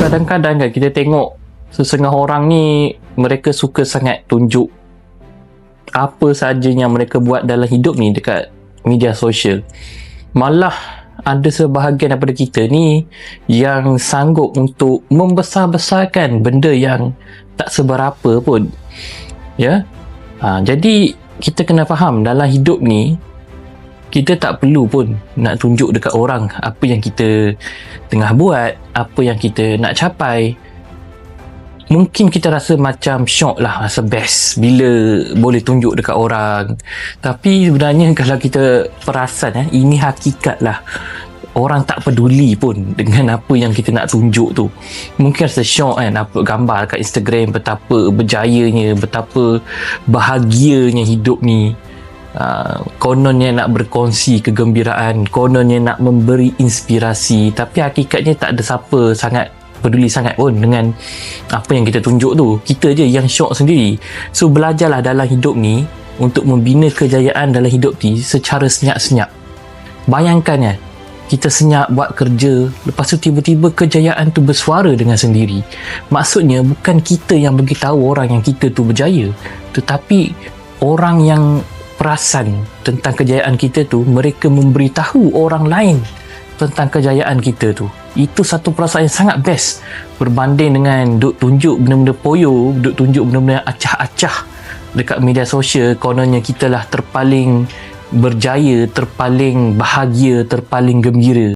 Kadang-kadang kan kita tengok sesengah orang ni, mereka suka sangat tunjuk apa sahaja yang mereka buat dalam hidup ni dekat media sosial. Malah ada sebahagian daripada kita ni yang sanggup untuk membesar-besarkan benda yang tak seberapa pun. Ya. Jadi kita kena faham dalam hidup ni kita tak perlu pun nak tunjuk dekat orang apa yang kita tengah buat, apa yang kita nak capai. Mungkin kita rasa macam syok lah, rasa best bila boleh tunjuk dekat orang. Tapi sebenarnya kalau kita perasan, ini hakikat lah. Orang tak peduli pun dengan apa yang kita nak tunjuk tu. Mungkin rasa syok kan, upload gambar kat Instagram betapa berjayanya, betapa bahagianya hidup ni. Kononnya nak berkongsi kegembiraan, kononnya nak memberi inspirasi, tapi hakikatnya tak ada siapa sangat peduli sangat pun dengan apa yang kita tunjuk tu. Kita je yang syok sendiri. So belajarlah dalam hidup ni untuk membina kejayaan dalam hidup ni secara senyap-senyap. Bayangkan ya, kita senyap buat kerja, lepas tu tiba-tiba kejayaan tu bersuara dengan sendiri. Maksudnya bukan kita yang beritahu orang yang kita tu berjaya, tetapi orang yang perasan tentang kejayaan kita tu, mereka memberitahu orang lain tentang kejayaan kita tu. Itu satu perasaan yang sangat best berbanding dengan duk tunjuk benda-benda poyo, duk tunjuk benda-benda acah-acah dekat media sosial. Kononnya kita lah terpaling berjaya, terpaling bahagia, terpaling gembira.